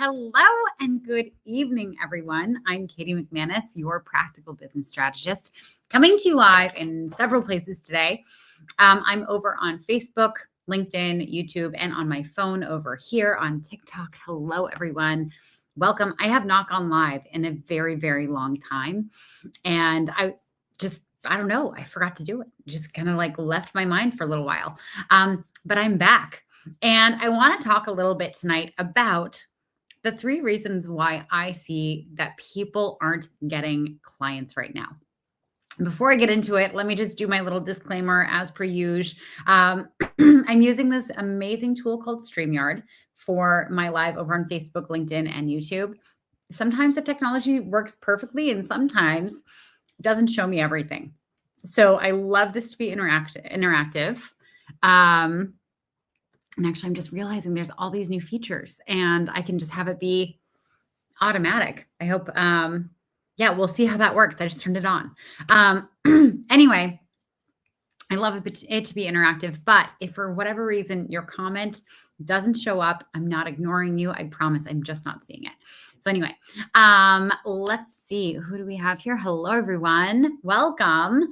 Hello and good evening, everyone. I'm Katie McManus, your practical business strategist, coming to you live in several places today. I'm over on Facebook, LinkedIn, YouTube, and on my phone over here on TikTok. Hello, everyone. Welcome. I have not gone live in a very, very long time. And I don't know, I forgot to do it. Just kind of like left my mind for a little while. But I'm back. And I want to talk a little bit tonight about the 3 reasons why I see that people aren't getting clients right now. Before I get into it, let me just do my little disclaimer as per usual. I'm using this amazing tool called StreamYard for my live over on Facebook, LinkedIn, and YouTube. Sometimes the technology works perfectly and sometimes it doesn't show me everything. So I love this to be interactive. And actually, I'm just realizing there's all these new features and I can just have it be automatic. I hope, we'll see how that works. I just turned it on. Anyway, I love it to be interactive, but if for whatever reason your comment doesn't show up, I'm not ignoring you. I promise I'm just not seeing it. So anyway, let's see. Who do we have here? Hello, everyone. Welcome.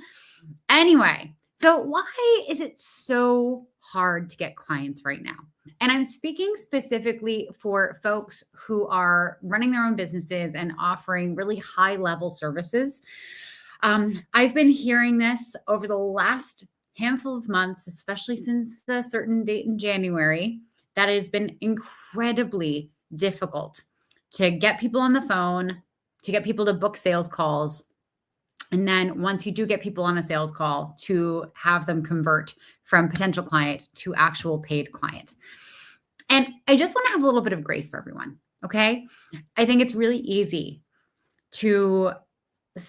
Anyway, so why is it so hard to get clients right now? And I'm speaking specifically for folks who are running their own businesses and offering really high level services. I've been hearing this over the last handful of months, especially since a certain date in January, that has been incredibly difficult to get people on the phone, to get people to book sales calls. And then once you do get people on a sales call, to have them convert from potential client to actual paid client. And I just want to have a little bit of grace for everyone, okay? I think it's really easy to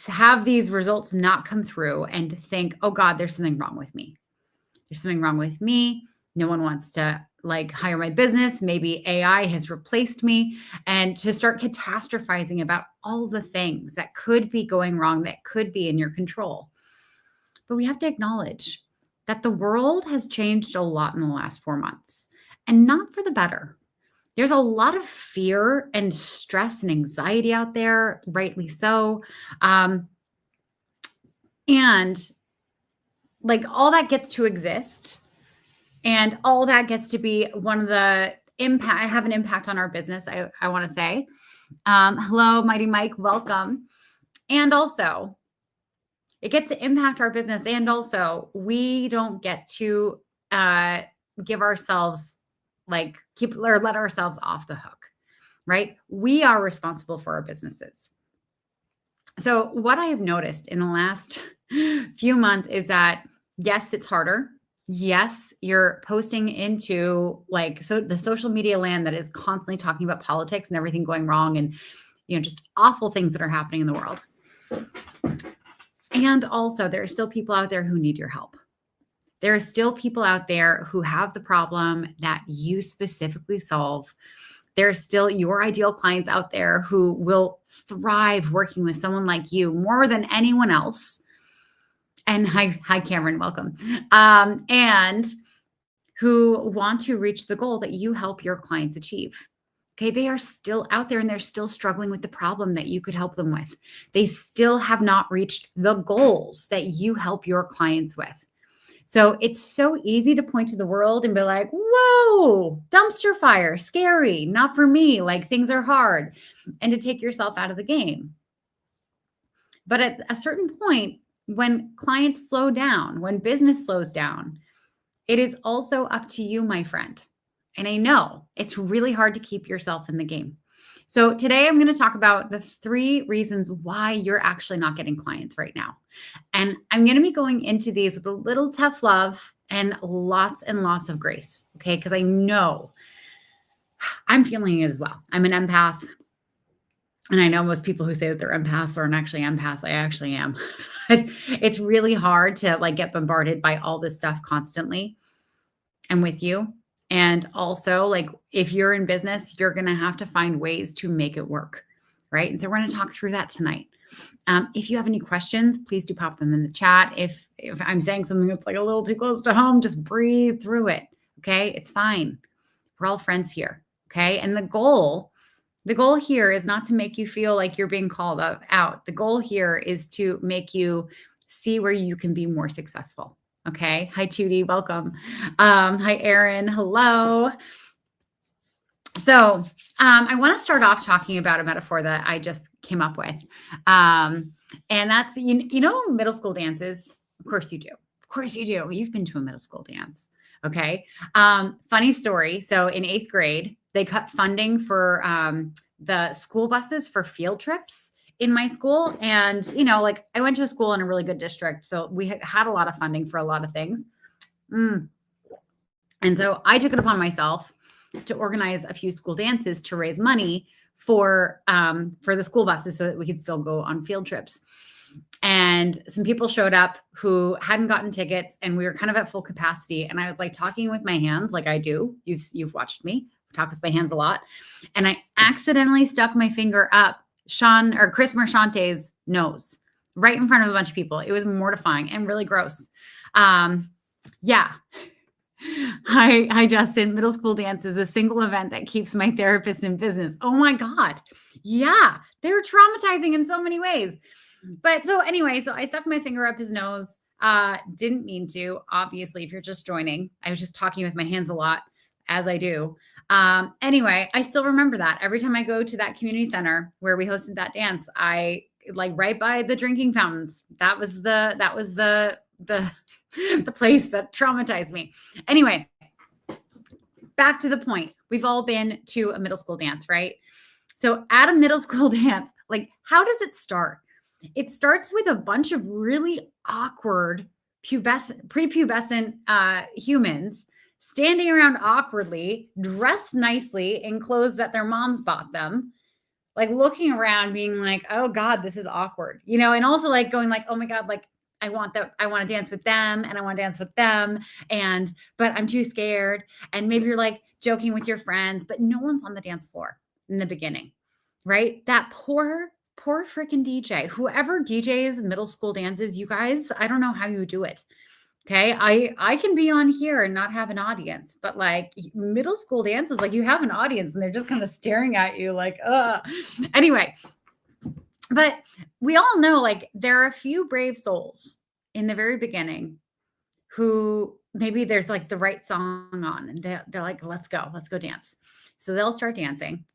have these results not come through and think, oh God, there's something wrong with me. There's something wrong with me. No one wants to hire my business. Maybe AI has replaced me, and to start catastrophizing about all the things that could be going wrong, that could be in your control. But we have to acknowledge that the world has changed a lot in the last 4 months, and not for the better. There's a lot of fear and stress and anxiety out there, rightly so. And all that gets to exist. And all that gets to be one of the have an impact on our business, I want to say. Hello, Mighty Mike, welcome. And also, it gets to impact our business. And also, we don't get to give ourselves, let ourselves off the hook, right? We are responsible for our businesses. So what I have noticed in the last few months is that, yes, it's harder. Yes, you're posting into the social media land that is constantly talking about politics and everything going wrong and, just awful things that are happening in the world. And also there are still people out there who need your help. There are still people out there who have the problem that you specifically solve. There are still your ideal clients out there who will thrive working with someone like you more than anyone else. And hi, Cameron, welcome. And who want to reach the goal that you help your clients achieve. Okay, they are still out there and they're still struggling with the problem that you could help them with. They still have not reached the goals that you help your clients with. So it's so easy to point to the world and be like, whoa, dumpster fire, scary, not for me, things are hard, and to take yourself out of the game. But at a certain point, when clients slow down, when business slows down, it is also up to you, my friend. And I know it's really hard to keep yourself in the game. So today I'm going to talk about the 3 reasons why you're actually not getting clients right now. And I'm going to be going into these with a little tough love and lots of grace. Okay. Because I know I'm feeling it as well. I'm an empath. And I know most people who say that they're empaths aren't actually empaths. I actually am. But it's really hard to get bombarded by all this stuff constantly. I'm with you. And also, if you're in business, you're going to have to find ways to make it work, right? And so we're going to talk through that tonight. If you have any questions, please do pop them in the chat. If I'm saying something that's a little too close to home, just breathe through it, okay? It's fine. We're all friends here, okay? And the goal The goal here is not to make you feel like you're being called out. The goal here is to make you see where you can be more successful. Okay. Hi, Judy. Welcome. Hi, Erin. Hello. So I want to start off talking about a metaphor that I just came up with. And that's, you know, middle school dances. Of course you do. Of course you do. You've been to a middle school dance. Okay. Funny story. So in 8th grade, they cut funding for the school buses for field trips in my school. And, you know, like I went to a school in a really good district. So we had a lot of funding for a lot of things. And so I took it upon myself to organize a few school dances to raise money for the school buses so that we could still go on field trips. And some people showed up who hadn't gotten tickets, and we were kind of at full capacity. And I was like talking with my hands, like I do. You've watched me talk with my hands a lot. And I accidentally stuck my finger up Chris Marchante's nose right in front of a bunch of people. It was mortifying and really gross. Yeah. Hi, Justin. Middle school dance is a single event that keeps my therapist in business. Oh my God. Yeah. They're traumatizing in so many ways. But so anyway, so I stuck my finger up his nose. Didn't mean to, obviously, if you're just joining. I was just talking with my hands a lot, as I do. Anyway, I still remember that. Every time I go to that community center where we hosted that dance, I like right by the drinking fountains. That was the place that traumatized me. Anyway, back to the point. We've all been to a middle school dance, right? So at a middle school dance, like how does it start? It starts with a bunch of really awkward prepubescent humans standing around awkwardly, dressed nicely in clothes that their moms bought them, like looking around being like, oh God, this is awkward, you know, and also like going like, oh my God, like I want to dance with them and I want to dance with them. But I'm too scared. And maybe you're like joking with your friends, but no one's on the dance floor in the beginning, right? That poor freaking DJ, whoever DJs middle school dances, you guys, I don't know how you do it. Okay. I can be on here and not have an audience, but like middle school dances, like you have an audience and they're just kind of staring at you like, anyway, but we all know like there are a few brave souls in the very beginning who maybe there's like the right song on and they're like, let's go dance. So they'll start dancing.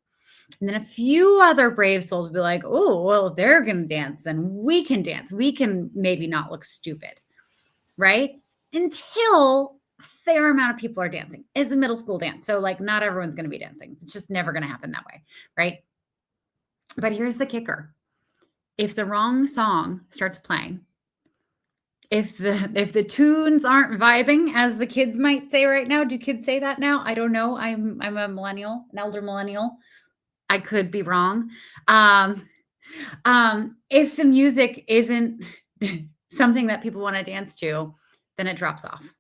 And then a few other brave souls will be like, oh, well, if they're going to dance, then we can dance. We can maybe not look stupid, right? Until a fair amount of people are dancing. It's a middle school dance. So like not everyone's going to be dancing. It's just never going to happen that way, right? But here's the kicker. If the wrong song starts playing, if the tunes aren't vibing, as the kids might say right now, do kids say that now? I don't know. I'm a millennial, an elder millennial. I could be wrong. If the music isn't something that people want to dance to, then it drops off.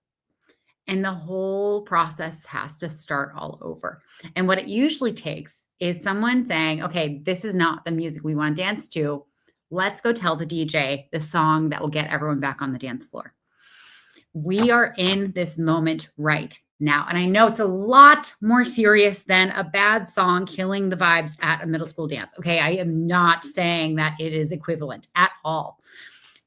And the whole process has to start all over. And what it usually takes is someone saying, okay, this is not the music we want to dance to. Let's go tell the DJ the song that will get everyone back on the dance floor. We are in this moment right now. And I know it's a lot more serious than a bad song killing the vibes at a middle school dance. Okay. I am not saying that it is equivalent at all.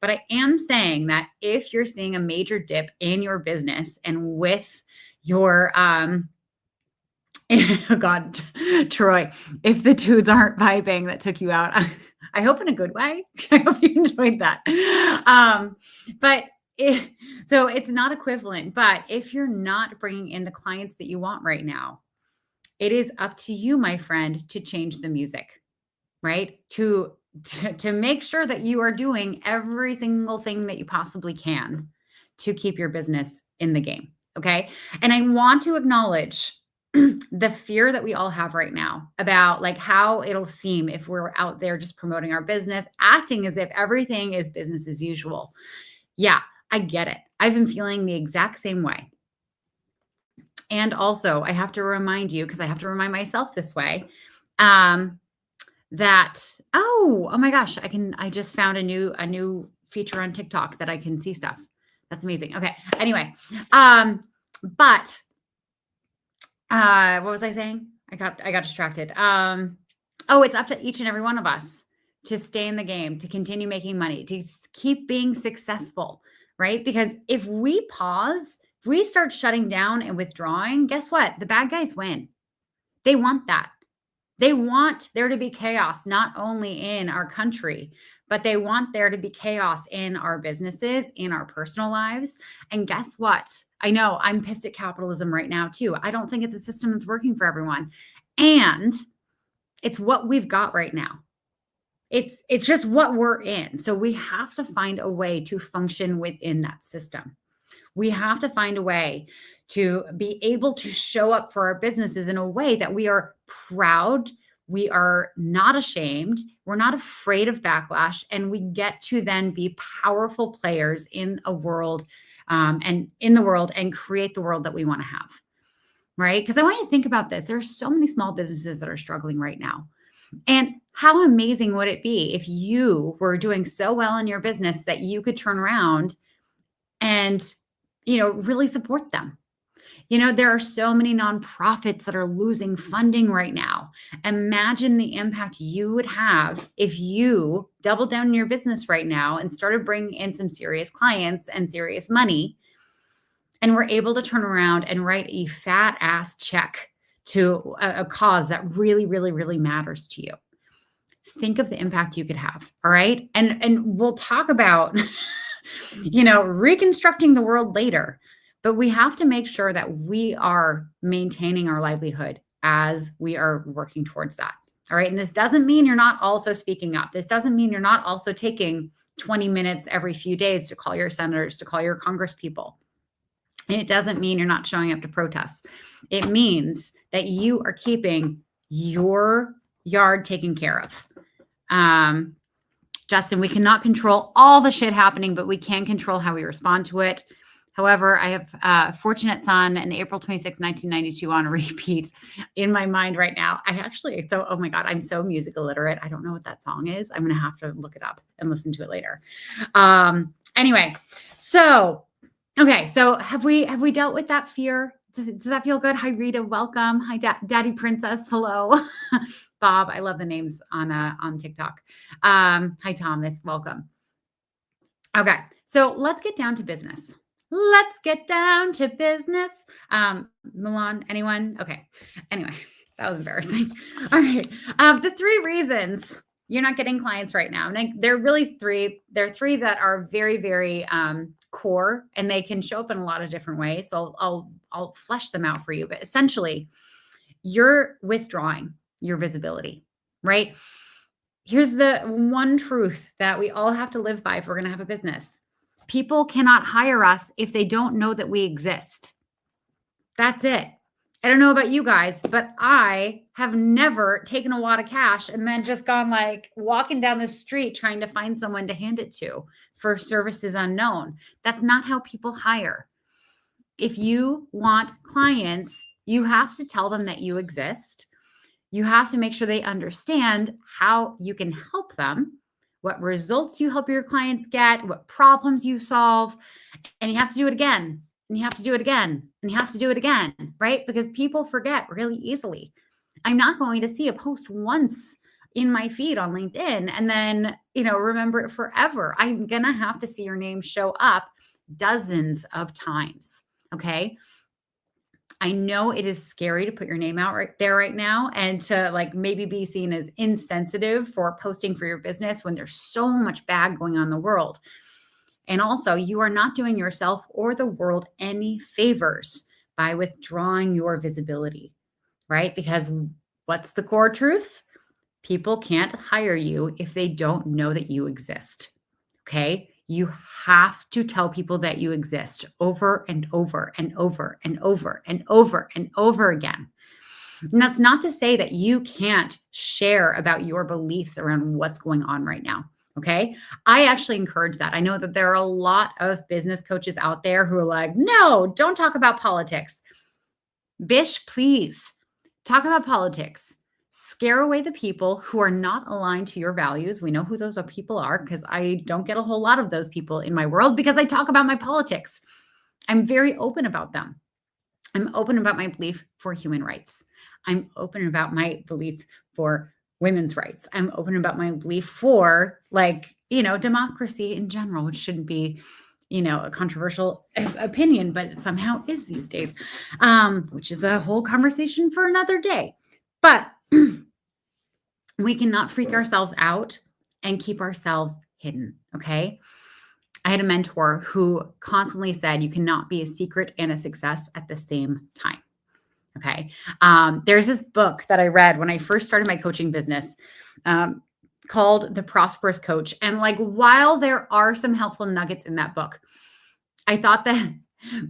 But I am saying that if you're seeing a major dip in your business and with your, oh God, Troy, if the dudes aren't vibing that took you out, I hope in a good way. I hope you enjoyed that. So it's not equivalent, but if you're not bringing in the clients that you want right now, it is up to you, my friend, to change the music, right? To make sure that you are doing every single thing that you possibly can to keep your business in the game. Okay. And I want to acknowledge the fear that we all have right now about like how it'll seem if we're out there just promoting our business, acting as if everything is business as usual. Yeah, I get it. I've been feeling the exact same way. And also I have to remind you, because I have to remind myself this way, that, oh my gosh, I just found a new feature on TikTok that I can see stuff. That's amazing. Okay. Anyway, but what was I saying? I got distracted. Oh, it's up to each and every one of us to stay in the game, to continue making money, to keep being successful, right? Because if we pause, if we start shutting down and withdrawing, guess what? The bad guys win. They want that. They want there to be chaos, not only in our country, but they want there to be chaos in our businesses, in our personal lives. And guess what? I know I'm pissed at capitalism right now too. I don't think it's a system that's working for everyone. And it's what we've got right now. It's just what we're in. So we have to find a way to function within that system. We have to find a way to be able to show up for our businesses in a way that we are proud, we are not ashamed, we're not afraid of backlash, and we get to then be powerful players in a world and in the world and create the world that we want to have. Right? Because I want you to think about this. There's so many small businesses that are struggling right now. And how amazing would it be if you were doing so well in your business that you could turn around and, really support them? There are so many nonprofits that are losing funding right now. Imagine the impact you would have if you doubled down in your business right now and started bringing in some serious clients and serious money, and we're able to turn around and write a fat ass check to a cause that really, really, really matters to you. Think of the impact you could have. All right. And we'll talk about, reconstructing the world later, but we have to make sure that we are maintaining our livelihood as we are working towards that. All right. And this doesn't mean you're not also speaking up. This doesn't mean you're not also taking 20 minutes every few days to call your senators, to call your Congress people. And it doesn't mean you're not showing up to protests. It means that you are keeping your yard taken care of. Justin, we cannot control all the shit happening, but we can control how we respond to it. However, I have Fortunate Son and April 26, 1992 on repeat in my mind right now. Oh my God, I'm so music illiterate. I don't know what that song is. I'm going to have to look it up and listen to it later. Anyway, okay, so have we dealt with that fear? Does that feel good? Hi, Rita, welcome. Hi, Daddy Princess, hello. Bob, I love the names on TikTok. Hi, Thomas, welcome. Okay, so let's get down to business. Let's get down to business. Milan, anyone? Okay, anyway, that was embarrassing. All right, the 3 reasons you're not getting clients right now. And they're really 3. There are 3 that are very, very core, and they can show up in a lot of different ways. So I'll flesh them out for you. But essentially, you're withdrawing your visibility, right? Here's the one truth that we all have to live by if we're going to have a business. People cannot hire us if they don't know that we exist. That's it. I don't know about you guys, but I have never taken a wad of cash and then just gone like walking down the street trying to find someone to hand it to for services unknown. That's not how people hire. If you want clients, you have to tell them that you exist. You have to make sure they understand how you can help them, what results you help your clients get, what problems you solve, and you have to do it again. And you have to do it again, and you have to do it again, right? Because people forget really easily. I'm not going to see a post once in my feed on LinkedIn and then, remember it forever. I'm going to have to see your name show up dozens of times. Okay. I know it is scary to put your name out right there right now and to maybe be seen as insensitive for posting for your business when there's so much bad going on in the world. And also, you are not doing yourself or the world any favors by withdrawing your visibility, right? Because what's the core truth? People can't hire you if they don't know that you exist, okay? You have to tell people that you exist over and over and over and over and over and over again. And that's not to say that you can't share about your beliefs around what's going on right now. Okay. I actually encourage that. I know that there are a lot of business coaches out there who are like, no, don't talk about politics. Bish, please talk about politics. Scare away the people who are not aligned to your values. We know who those people are because I don't get a whole lot of those people in my world because I talk about my politics. I'm very open about them. I'm open about my belief for human rights. I'm open about my belief for women's rights. I'm open about my belief for like, democracy in general, which shouldn't be, a controversial opinion, but it somehow is these days, which is a whole conversation for another day. But we cannot freak ourselves out and keep ourselves hidden. Okay. I had a mentor who constantly said, you cannot be a secret and a success at the same time. Okay. There's this book that I read when I first started my coaching business, called The Prosperous Coach. And like, while there are some helpful nuggets in that book, I thought that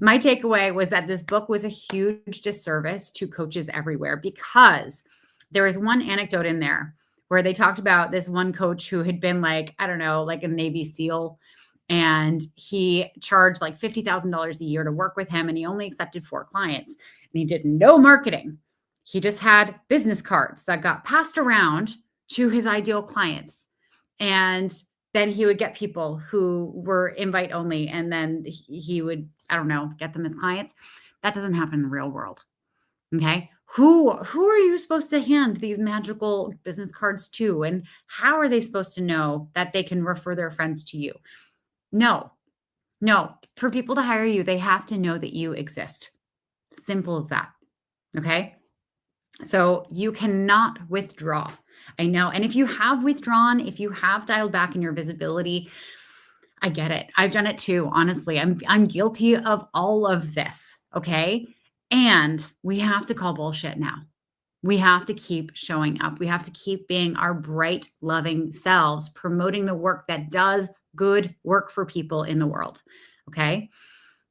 my takeaway was that this book was a huge disservice to coaches everywhere, because there was one anecdote in there where they talked about this one coach who had been like, I don't know, like a Navy SEAL, and he charged like $50,000 a year to work with him, and he only accepted 4 clients, and he did no marketing. He just had business cards that got passed around to his ideal clients. And then he would get people who were invite only, and then he would, I don't know, get them as clients. That doesn't happen in the real world. Okay. Who are you supposed to hand these magical business cards to? And how are they supposed to know that they can refer their friends to you? No. For people to hire you, they have to know that you exist. Simple as that. Okay. So you cannot withdraw. I know. And if you have withdrawn, if you have dialed back in your visibility, I get it. I've done it too. Honestly, I'm guilty of all of this. Okay. And we have to call bullshit now. We have to keep showing up. We have to keep being our bright, loving selves, promoting the work that does good work for people in the world. Okay.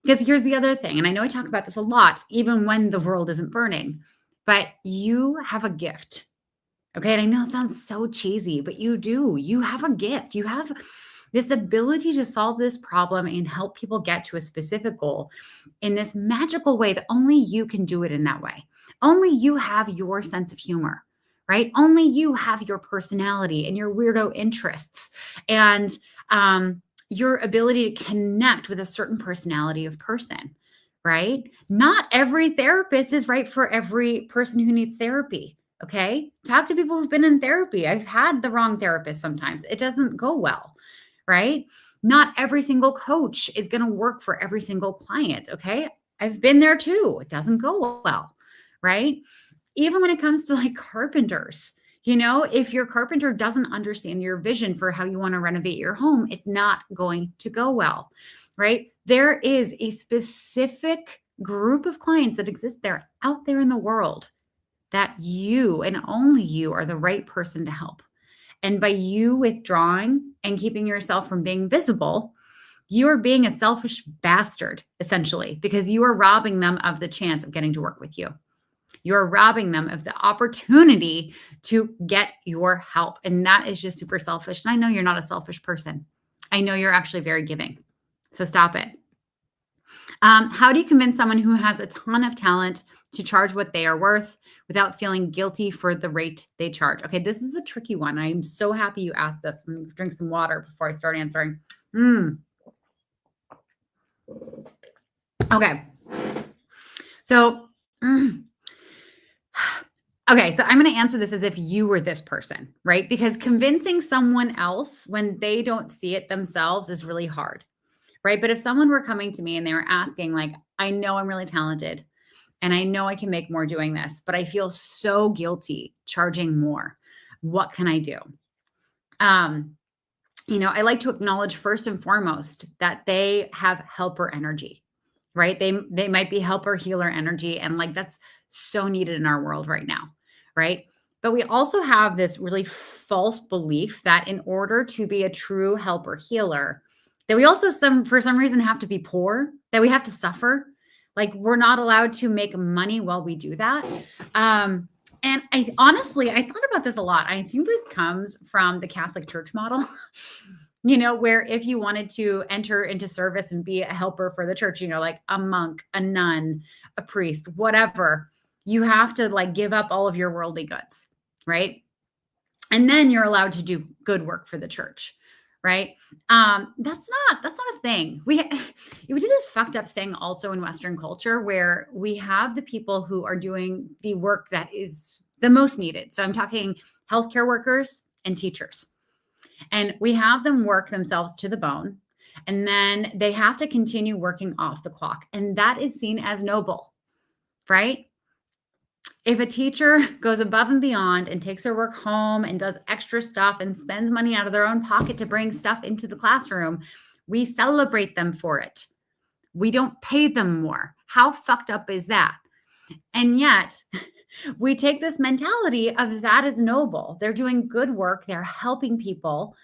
Because here's the other thing. And I know I talk about this a lot, even when the world isn't burning, but you have a gift. Okay. And I know it sounds so cheesy, but you do. You have a gift. You have this ability to solve this problem and help people get to a specific goal in this magical way that only you can do it in that way. Only you have your sense of humor, right? Only you have your personality and your weirdo interests and your ability to connect with a certain personality of person, right? Not every therapist is right for every person who needs therapy. Okay. Talk to people who've been in therapy. I've had the wrong therapist sometimes. It doesn't go well. Right? Not every single coach is going to work for every single client. Okay. I've been there too. It doesn't go well. Right? Even when it comes to like carpenters, if your carpenter doesn't understand your vision for how you want to renovate your home, it's not going to go well. Right? There is a specific group of clients that exist out there in the world that you and only you are the right person to help. And by you withdrawing and keeping yourself from being visible, you are being a selfish bastard, essentially, because you are robbing them of the chance of getting to work with you. You are robbing them of the opportunity to get your help. And that is just super selfish. And I know you're not a selfish person. I know you're actually very giving. So stop it. How do you convince someone who has a ton of talent to charge what they are worth without feeling guilty for the rate they charge? Okay, this is a tricky one. I'm so happy you asked this. I'm going to drink some water before I start answering. Okay. So, okay, so I'm going to answer this as if you were this person, right? Because convincing someone else when they don't see it themselves is really hard, right? But if someone were coming to me and they were asking, like, I know I'm really talented and I know I can make more doing this, but I feel so guilty charging more. What can I do? I like to acknowledge first and foremost that they have helper energy, right? They might be helper healer energy. And like, that's so needed in our world right now, right? But we also have this really false belief that in order to be a true helper healer, that we also for some reason have to be poor, that we have to suffer. Like we're not allowed to make money while we do that. And I honestly thought about this a lot. I think this comes from the Catholic Church model, where if you wanted to enter into service and be a helper for the church, like a monk, a nun, a priest, whatever, you have to like give up all of your worldly goods, right? And then you're allowed to do good work for the church, right? That's not a thing. We do this fucked up thing also in Western culture where we have the people who are doing the work that is the most needed. So I'm talking healthcare workers and teachers. And we have them work themselves to the bone, and then they have to continue working off the clock. And that is seen as noble, right? If a teacher goes above and beyond and takes her work home and does extra stuff and spends money out of their own pocket to bring stuff into the classroom, we celebrate them for it. We don't pay them more. How fucked up is that? And yet, we take this mentality of that is noble. They're doing good work. They're helping people,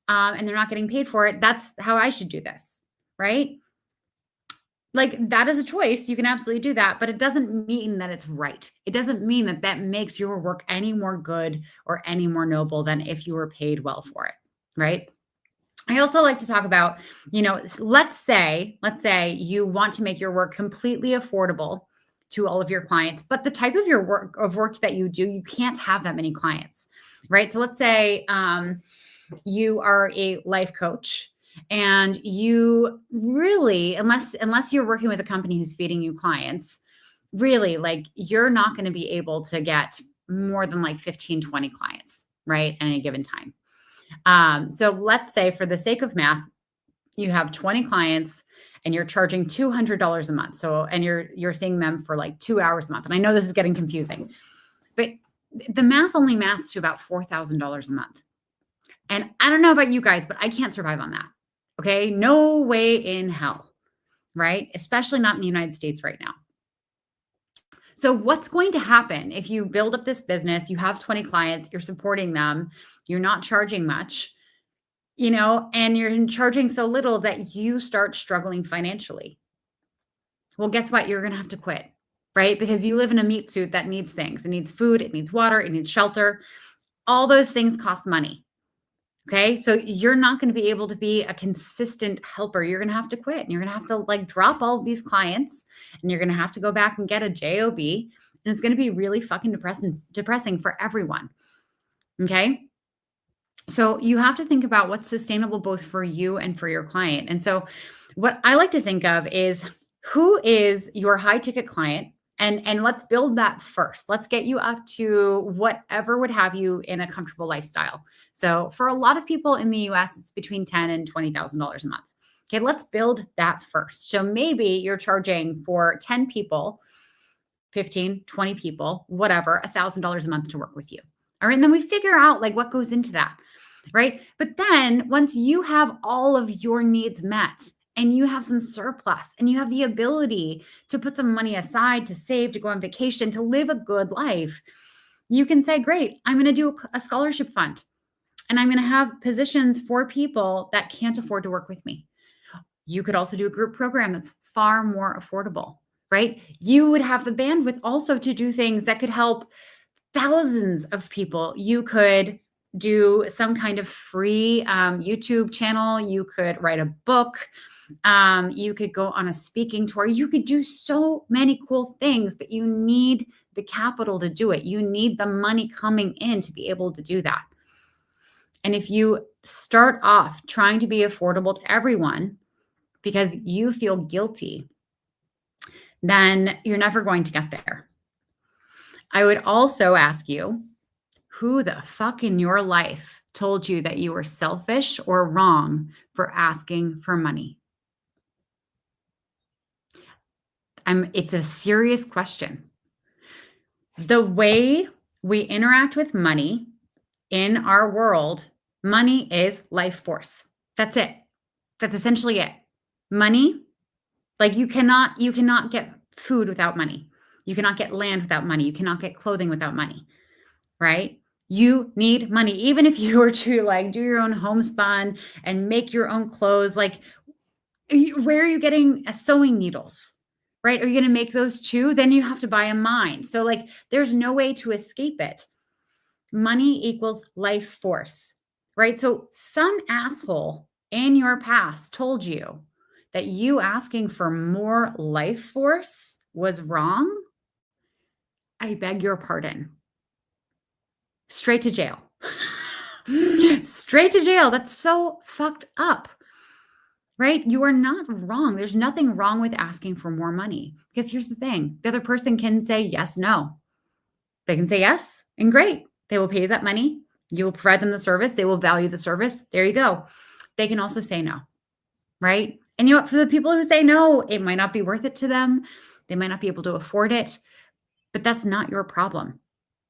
and they're not getting paid for it. That's how I should do this, right? Like, that is a choice. You can absolutely do that, but it doesn't mean that it's right. It doesn't mean that that makes your work any more good or any more noble than if you were paid well for it, right? I also like to talk about, let's say you want to make your work completely affordable to all of your clients, but the type of work that you do, you can't have that many clients, right? So let's say you are a life coach, and you really, unless you're working with a company who's feeding you clients, really, like, you're not going to be able to get more than like 15, 20 clients, right, at any given time. So let's say, for the sake of math, you have 20 clients and you're charging $200 a month. So, and you're seeing them for like 2 hours a month. And I know this is getting confusing, but the math only maths to about $4,000 a month. And I don't know about you guys, but I can't survive on that. Okay. No way in hell, right? Especially not in the United States right now. So what's going to happen if you build up this business, you have 20 clients, you're supporting them, you're not charging much, and you're charging so little that you start struggling financially? Well, guess what? You're going to have to quit, right? Because you live in a meat suit that needs things. It needs food, it needs water, it needs shelter. All those things cost money. Okay. So you're not going to be able to be a consistent helper. You're going to have to quit, and you're going to have to like drop all of these clients, and you're going to have to go back and get a job. And it's going to be really fucking depressing for everyone. Okay. So you have to think about what's sustainable both for you and for your client. And so what I like to think of is, who is your high ticket client? And let's build that first. Let's get you up to whatever would have you in a comfortable lifestyle. So for a lot of people in the US, it's between $10,000 and $20,000 a month. Okay, let's build that first. So maybe you're charging for 10 people, 15, 20 people, whatever, $1,000 a month to work with you. All right, and then we figure out like what goes into that, right? But then once you have all of your needs met, and you have some surplus, and you have the ability to put some money aside, to save, to go on vacation, to live a good life, you can say, great, I'm going to do a scholarship fund, and I'm going to have positions for people that can't afford to work with me. You could also do a group program that's far more affordable, right? You would have the bandwidth also to do things that could help thousands of people. You could do some kind of free YouTube channel. You could write a book. You could go on a speaking tour. You could do so many cool things, but you need the capital to do it. You need the money coming in to be able to do that. And if you start off trying to be affordable to everyone because you feel guilty, then you're never going to get there. I would also ask you, who the fuck in your life told you that you were selfish or wrong for asking for money? It's a serious question. The way we interact with money in our world, money is life force. That's it. That's essentially it. Money, like you cannot get food without money. You cannot get land without money. You cannot get clothing without money, right? You need money. Even if you were to like do your own homespun and make your own clothes, like where are you getting sewing needles? Right? Are you going to make those too? Then you have to buy a mine. So like, there's no way to escape it. Money equals life force, right? So some asshole in your past told you that you asking for more life force was wrong. I beg your pardon. Straight to jail. Straight to jail. That's so fucked up. Right? You are not wrong. There's nothing wrong with asking for more money, because here's the thing. The other person can say yes, no, They can say yes, and great. They will pay you that money. You will provide them the service. They will value the service. There you go. They can also say no, right? And you know what? For the people who say no, it might not be worth it to them. They might not be able to afford it, but that's not your problem,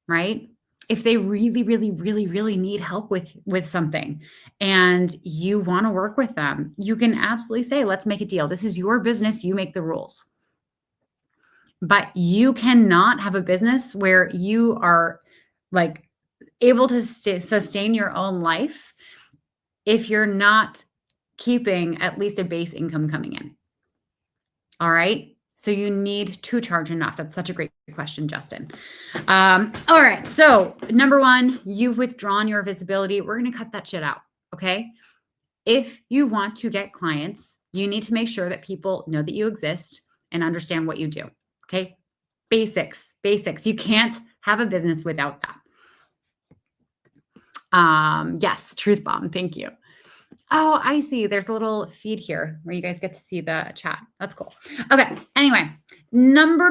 right? If they really, really, really, really need help with something and you want to work with them, you can absolutely say, let's make a deal. This is your business. You make the rules. But you cannot have a business where you are like able to sustain your own life if you're not keeping at least a base income coming in. All right. So you need to charge enough. That's such a great question, Justin. All right. So number one, you've withdrawn your visibility. We're going to cut that shit out. Okay. If you want to get clients, you need to make sure that people know that you exist and understand what you do. Okay. Basics. You can't have a business without that. Yes. Truth bomb. Thank you. Oh, I see. There's a little feed here where you guys get to see the chat. That's cool. Okay. Anyway, the number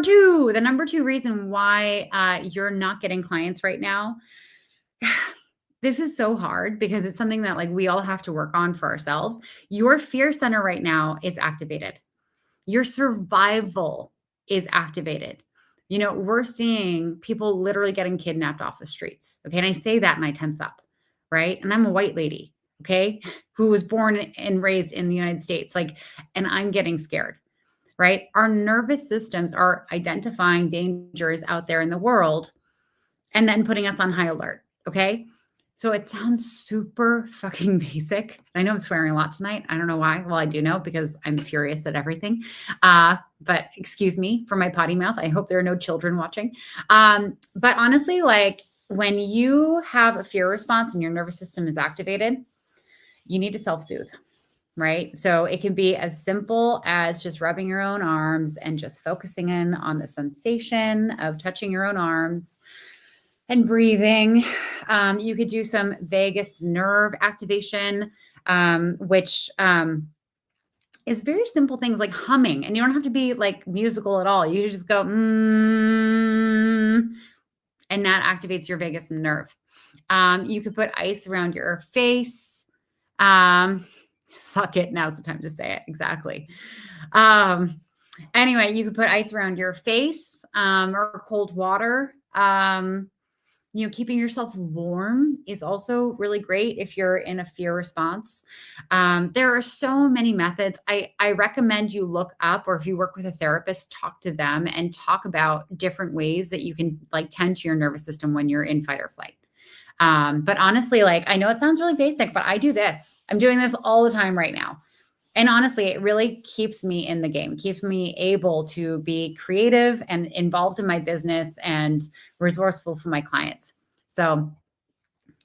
two reason why you're not getting clients right now. This is so hard because it's something that like we all have to work on for ourselves. Your fear center right now is activated. Your survival is activated. You know, we're seeing people literally getting kidnapped off the streets. Okay. And I say that and I tense up, right? And I'm a white lady, okay, who was born and raised in the United States. Like, and I'm getting scared, right? Our nervous systems are identifying dangers out there in the world and then putting us on high alert. Okay. So it sounds super fucking basic. I know I'm swearing a lot tonight. I don't know why. Well, I do know because I'm furious at everything. But excuse me for my potty mouth. I hope there are no children watching. But honestly, like when you have a fear response and your nervous system is activated, you need to self-soothe, right? So it can be as simple as just rubbing your own arms and just focusing in on the sensation of touching your own arms and breathing. You could do some vagus nerve activation, which is very simple things like humming. And you don't have to be like musical at all. You just go, and that activates your vagus nerve. You could put ice around your face. Fuck it. Now's the time to say it. Exactly. Anyway, you could put ice around your face, or cold water. You know, keeping yourself warm is also really great if you're in a fear response. There are so many methods. I recommend you look up, or if you work with a therapist, talk to them and talk about different ways that you can like tend to your nervous system when you're in fight or flight. But honestly, like, I know it sounds really basic, but I do this. I'm doing this all the time right now. And honestly, it really keeps me in the game, keeps me able to be creative and involved in my business and resourceful for my clients. So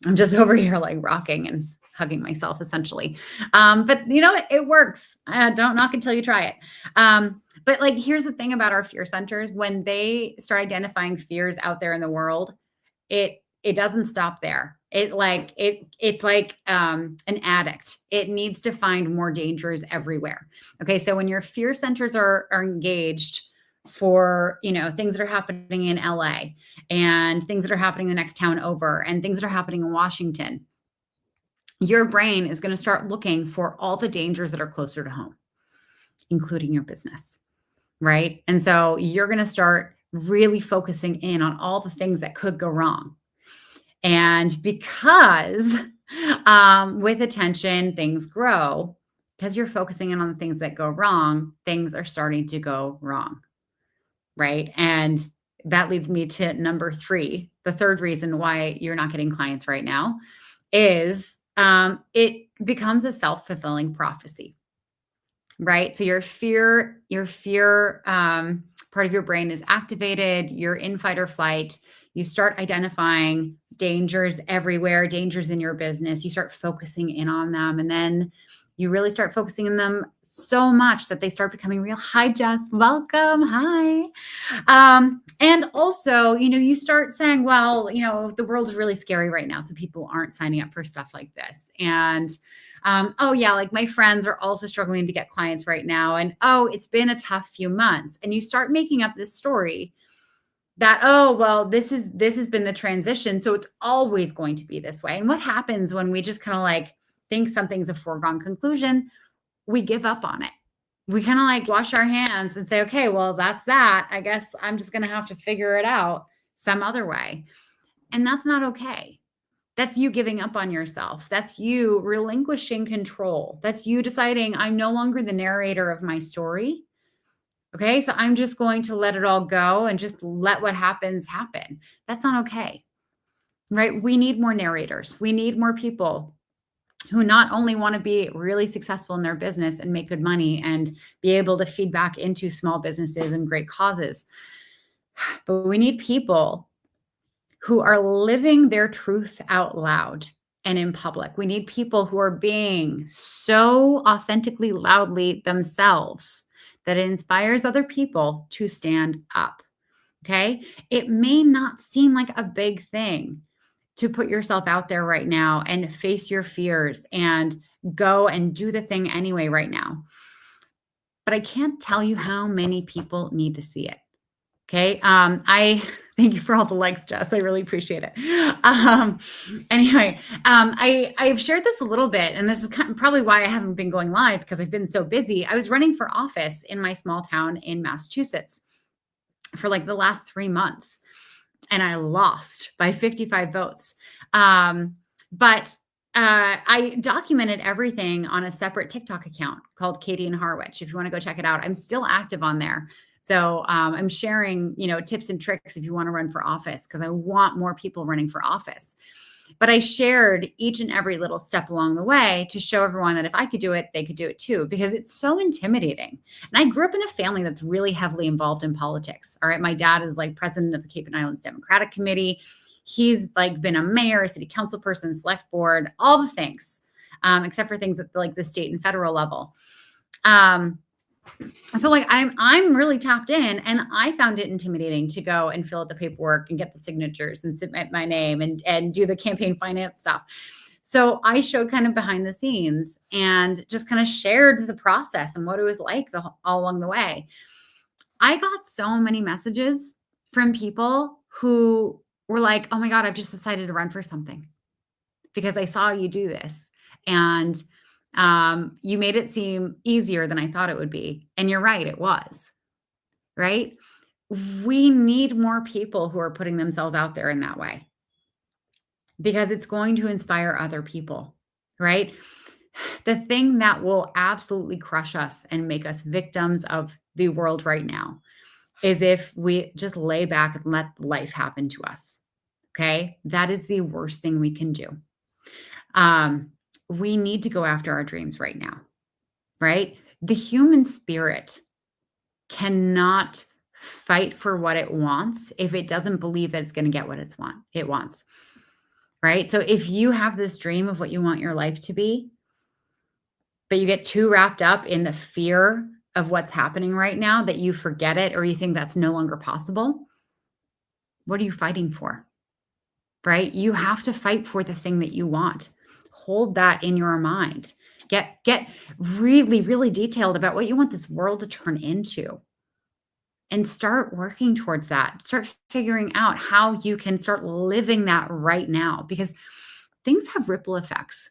I'm just over here like rocking and hugging myself essentially. But you know, it works. Don't knock until you try it. But like, here's the thing about our fear centers. When they start identifying fears out there in the world, it doesn't stop there. It's like an addict. It needs to find more dangers everywhere. Okay. So when your fear centers are engaged for, you know, things that are happening in LA and things that are happening the next town over and things that are happening in Washington, your brain is going to start looking for all the dangers that are closer to home, including your business. Right. And so you're going to start really focusing in on all the things that could go wrong. And because with attention, things grow, because you're focusing in on the things that go wrong, things are starting to go wrong, right? And that leads me to number three. The third reason why you're not getting clients right now is it becomes a self-fulfilling prophecy, right? So your fear part of your brain is activated. You're in fight or flight. You start identifying dangers everywhere, dangers in your business. You start focusing in on them. And then you really start focusing on them so much that they start becoming real. Hi, Jess. Welcome. Hi. And also, you know, you start saying, well, you know, the world's really scary right now, so people aren't signing up for stuff like this. And oh yeah, like my friends are also struggling to get clients right now. And oh, it's been a tough few months. And you start making up this story that, oh, well, this has been the transition, so it's always going to be this way. And what happens when we just kind of like think something's a foregone conclusion? We give up on it. We kind of like wash our hands and say, okay, well, that's that. I guess I'm just going to have to figure it out some other way. And that's not okay. That's you giving up on yourself. That's you relinquishing control. That's you deciding I'm no longer the narrator of my story. Okay. So I'm just going to let it all go and just let what happens happen. That's not okay. Right. We need more narrators. We need more people who not only want to be really successful in their business and make good money and be able to feed back into small businesses and great causes, but we need people who are living their truth out loud and in public. We need people who are being so authentically, loudly themselves that it inspires other people to stand up. Okay. It may not seem like a big thing to put yourself out there right now and face your fears and go and do the thing anyway right now. But I can't tell you how many people need to see it. Okay. I thank you for all the likes, Jess. I really appreciate it. Anyway, I've shared this a little bit, and this is probably why I haven't been going live, because I've been so busy. I was running for office in my small town in Massachusetts for like the last 3 months, and I lost by 55 votes. But I documented everything on a separate TikTok account called Katie and Harwich. If you want to go check it out, I'm still active on there. So I'm sharing, tips and tricks if you want to run for office, because I want more people running for office. But I shared each and every little step along the way to show everyone that if I could do it, they could do it too, because it's so intimidating. And I grew up in a family that's really heavily involved in politics. All right. My dad is like president of the Cape and Islands Democratic Committee. He's like been a mayor, a city council person, select board, all the things, except for things at like the state and federal level. So like I'm really tapped in, and I found it intimidating to go and fill out the paperwork and get the signatures and submit my name and do the campaign finance stuff. So I showed kind of behind the scenes and just kind of shared the process and what it was like all along the way. I got so many messages from people who were like, oh my God, I've just decided to run for something because I saw you do this. And you made it seem easier than I thought it would be. And you're right, it was. Right? We need more people who are putting themselves out there in that way, because it's going to inspire other people. Right? The thing that will absolutely crush us and make us victims of the world right now is if we just lay back and let life happen to us. Okay? That is the worst thing we can do. We need to go after our dreams right now, right? The human spirit cannot fight for what it wants if it doesn't believe that it's going to get what it wants, right? So if you have this dream of what you want your life to be, but you get too wrapped up in the fear of what's happening right now that you forget it, or you think that's no longer possible, what are you fighting for? Right? You have to fight for the thing that you want. Hold that in your mind. Get really, really detailed about what you want this world to turn into, and start working towards that. Start figuring out how you can start living that right now, because things have ripple effects.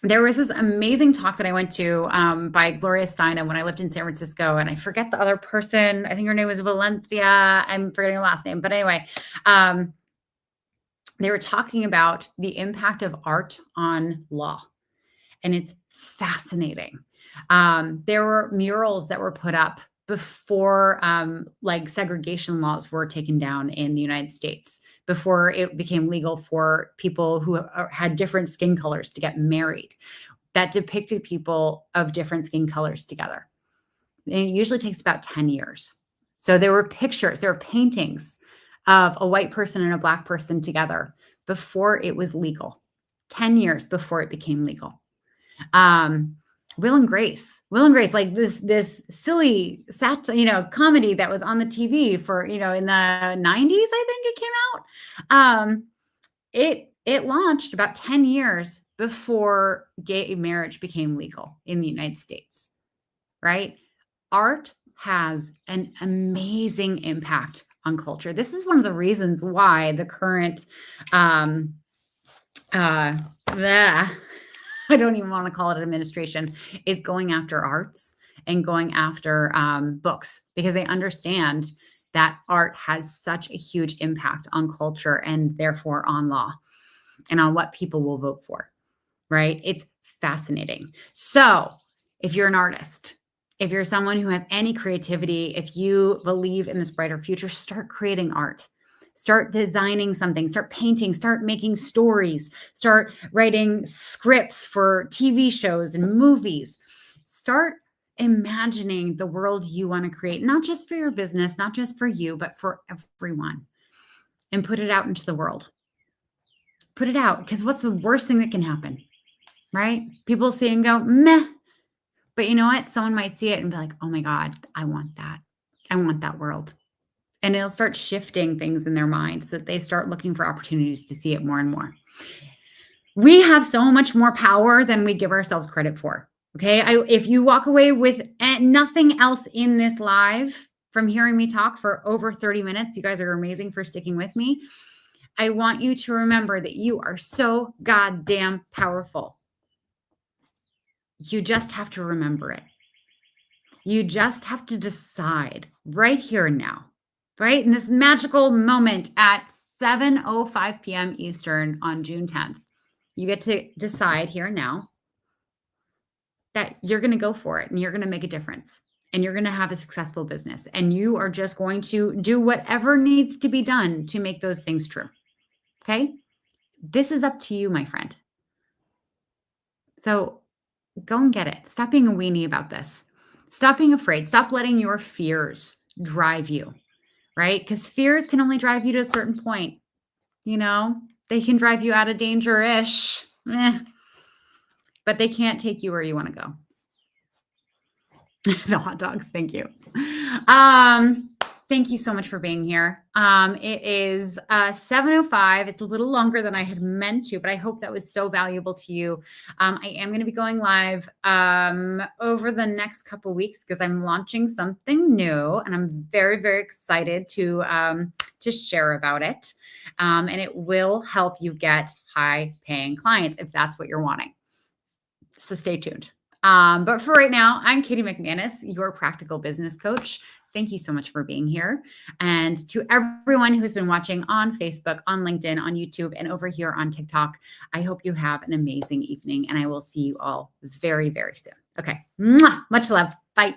There was this amazing talk that I went to by Gloria Steinem when I lived in San Francisco, and I forget the other person. I think her name was Valencia. I'm forgetting her last name, but anyway, they were talking about the impact of art on law, and it's fascinating. There were murals that were put up before like segregation laws were taken down in the United States, before it became legal for people who had different skin colors to get married, that depicted people of different skin colors together. And it usually takes about 10 years. So there were pictures, there were paintings of a white person and a Black person together before it was legal, 10 years before it became legal. Will and Grace, like this silly comedy that was on the TV for, in the 90s, I think it came out. It launched about 10 years before gay marriage became legal in the United States, right? Art has an amazing impact on culture. This is one of the reasons why the current, uh, I don't even want to call it administration, is going after arts and going after books, because they understand that art has such a huge impact on culture and therefore on law and on what people will vote for, right? It's fascinating. So if you're an artist, if you're someone who has any creativity, if you believe in this brighter future, start creating art. Start designing something, start painting, start making stories, start writing scripts for TV shows and movies. Start imagining the world you want to create, not just for your business, not just for you, but for everyone, and put it out into the world. Put it out, because what's the worst thing that can happen, right? People see and go, meh. But you know what? Someone might see it and be like, oh my God, I want that. I want that world. And it'll start shifting things in their minds so that they start looking for opportunities to see it more and more. We have so much more power than we give ourselves credit for. Okay. If you walk away with nothing else in this live from hearing me talk for over 30 minutes, you guys are amazing for sticking with me. I want you to remember that you are so goddamn powerful. You just have to remember it. You just have to decide right here and now, right? In this magical moment at 7:05 p.m. Eastern on June 10th, you get to decide here and now that you're going to go for it and you're going to make a difference and you're going to have a successful business, and you are just going to do whatever needs to be done to make those things true. Okay? This is up to you, my friend. So go and get it. Stop being a weenie about this. Stop being afraid. Stop letting your fears drive you, right? Because fears can only drive you to a certain point. You know, they can drive you out of danger-ish, but they can't take you where you want to go. The hot dogs. Thank you. Thank you so much for being here. It is 7:05. It's a little longer than I had meant to, but I hope that was so valuable to you. I am going to be going live over the next couple weeks because I'm launching something new, and I'm very, very excited to share about it. And it will help you get high-paying clients if that's what you're wanting. So stay tuned. But for right now, I'm Katie McManus, your practical business coach. Thank you so much for being here. And to everyone who's been watching on Facebook, on LinkedIn, on YouTube, and over here on TikTok, I hope you have an amazing evening, and I will see you all very, very soon. Okay. Much love. Bye.